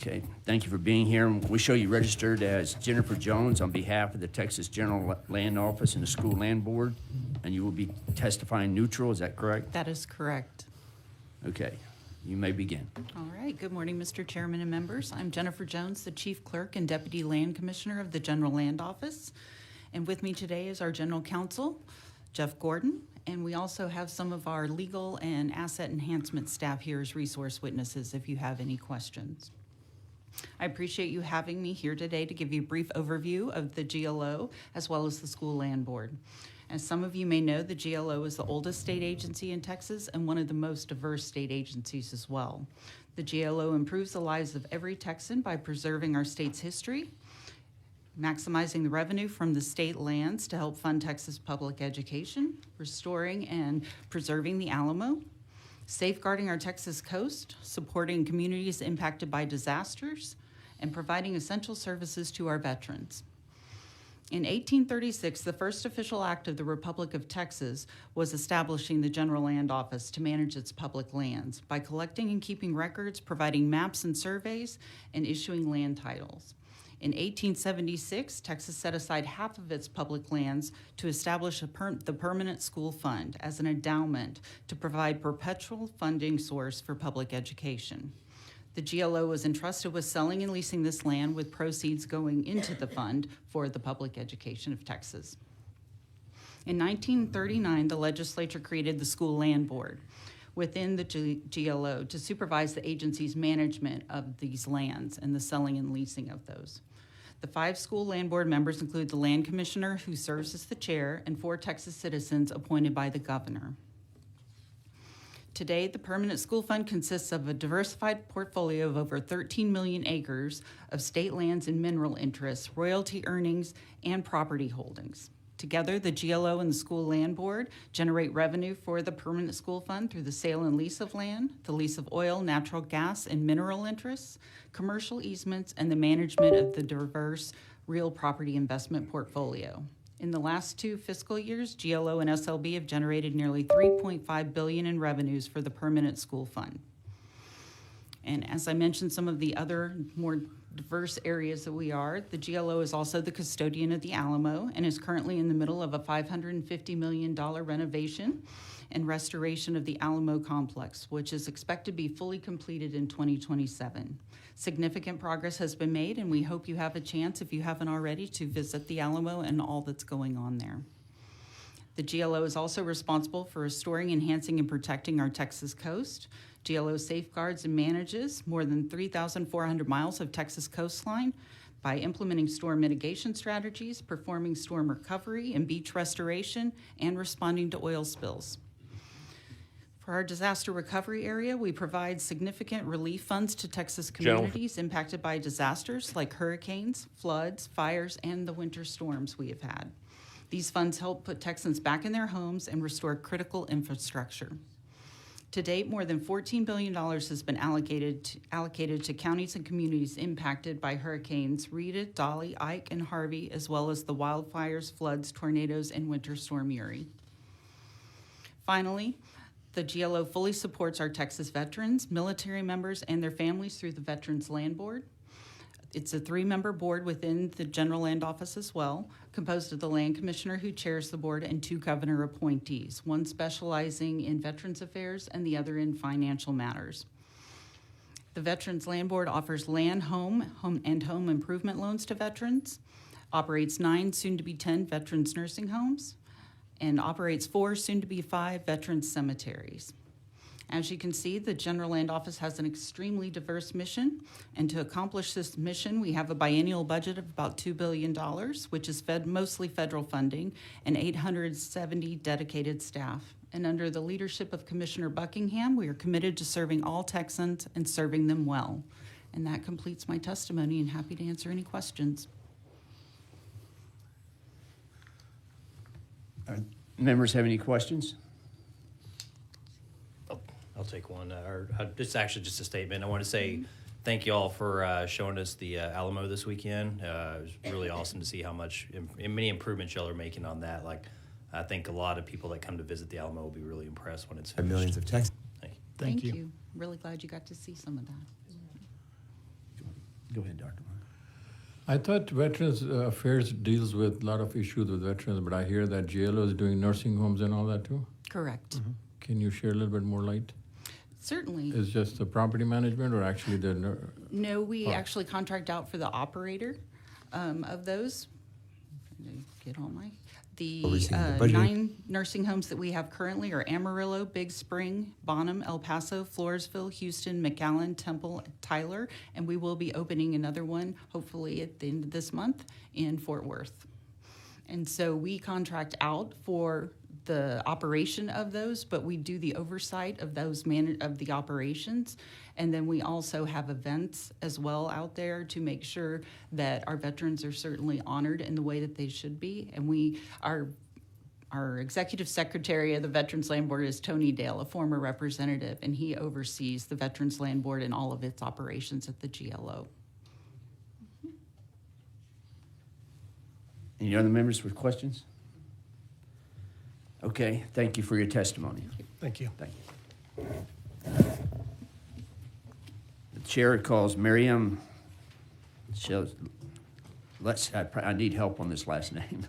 Okay, thank you for being here. We show you registered as Jennifer Jones on behalf of the Texas General Land Office and the School Land Board, and you will be testifying neutral, is that correct? That is correct. Okay, you may begin. All right. Good morning, Mr. Chairman and members. I'm Jennifer Jones, the Chief Clerk and Deputy Land Commissioner of the General Land Office. And with me today is our General Counsel, Jeff Gordon, and we also have some of our legal and asset enhancement staff here as resource witnesses if you have any questions. I appreciate you having me here today to give you a brief overview of the GLO as well as the School Land Board. As some of you may know, the GLO is the oldest state agency in Texas and one of the most diverse state agencies as well. The GLO improves the lives of every Texan by preserving our state's history, maximizing the revenue from the state lands to help fund Texas public education, restoring and preserving the Alamo, safeguarding our Texas coast, supporting communities impacted by disasters, and providing essential services to our veterans. In 1836, the first official act of the Republic of Texas was establishing the General Land Office to manage its public lands by collecting and keeping records, providing maps and surveys, and issuing land titles. In 1876, Texas set aside half of its public lands to establish the Permanent School Fund as an endowment to provide perpetual funding source for public education. The GLO was entrusted with selling and leasing this land with proceeds going into the fund for the public education of Texas. In 1939, the legislature created the School Land Board within the GLO to supervise the agency's management of these lands and the selling and leasing of those. The 5 School Land Board members include the Land Commissioner, who serves as the chair, and 4 Texas citizens appointed by the governor. Today, the Permanent School Fund consists of a diversified portfolio of over 13 million acres of state lands and mineral interests, royalty earnings, and property holdings. Together, the GLO and the School Land Board generate revenue for the Permanent School Fund through the sale and lease of land, the lease of oil, natural gas, and mineral interests, commercial easements, and the management of the diverse real property investment portfolio. In the last 2 fiscal years, GLO and SLB have generated nearly $3.5 billion in revenues for the Permanent School Fund. And as I mentioned, some of the other more diverse areas that we are, the GLO is also the custodian of the Alamo and is currently in the middle of a $550 million renovation and restoration of the Alamo complex, which is expected to be fully completed in 2027. Significant progress has been made, and we hope you have a chance, if you haven't already, to visit the Alamo and all that's going on there. The GLO is also responsible for restoring, enhancing, and protecting our Texas coast. GLO safeguards and manages more than 3,400 miles of Texas coastline by implementing storm mitigation strategies, performing storm recovery and beach restoration, and responding to oil spills. For our disaster recovery area, we provide significant relief funds to Texas communities impacted by disasters like hurricanes, floods, fires, and the winter storms we have had. These funds help put Texans back in their homes and restore critical infrastructure. To date, more than $14 billion has been allocated to counties and communities impacted by hurricanes Rita, Dolly, Ike, and Harvey, as well as the wildfires, floods, tornadoes, and Winter Storm Uri. Finally, the GLO fully supports our Texas veterans, military members, and their families through the Veterans Land Board. It's a 3-member board within the General Land Office as well, composed of the Land Commissioner, who chairs the board, and 2 governor appointees, one specializing in Veterans Affairs and the other in financial matters. The Veterans Land Board offers land, home improvement loans to veterans, operates 9, soon-to-be 10 veterans nursing homes, and operates 4, soon-to-be 5 veterans cemeteries. As you can see, the General Land Office has an extremely diverse mission, and to accomplish this mission, we have a biennial budget of about $2 billion, which is mostly federal funding, and 870 dedicated staff. And under the leadership of Commissioner Buckingham, we are committed to serving all Texans and serving them well. And that completes my testimony, and happy to answer any questions. Members have any questions? I'll take one. It's actually just a statement. I want to say thank you all for showing us the Alamo this weekend. It was really awesome to see how many improvements y'all are making on that. Like, I think a lot of people that come to visit the Alamo will be really impressed when it's finished. Millions of Texans. Thank you. Thank you. Really glad you got to see some of that. Go ahead, Dr. I thought Veterans Affairs deals with a lot of issues with veterans, but I hear that GLO is doing nursing homes and all that too. Correct. Can you share a little bit more light? Certainly. Is just the property management or actually the No, we actually contract out for the operator of those. Trying to get all my. The Overseeing the budgeting. 9 nursing homes that we have currently are Amarillo, Big Spring, Bonham, El Paso, Floresville, Houston, McAllen, Temple, Tyler, and we will be opening another one hopefully at the end of this month in Fort Worth. And so we contract out for the operation of those, but we do the oversight of those of the operations. And then we also have events as well out there to make sure that our veterans are certainly honored in the way that they should be. And our executive secretary of the Veterans Land Board is Tony Dale, a former representative, and he oversees the Veterans Land Board and all of its operations at the GLO. Any other members with questions? Okay, thank you for your testimony. Thank you. Thank you. The chair calls Miriam. I need help on this last name.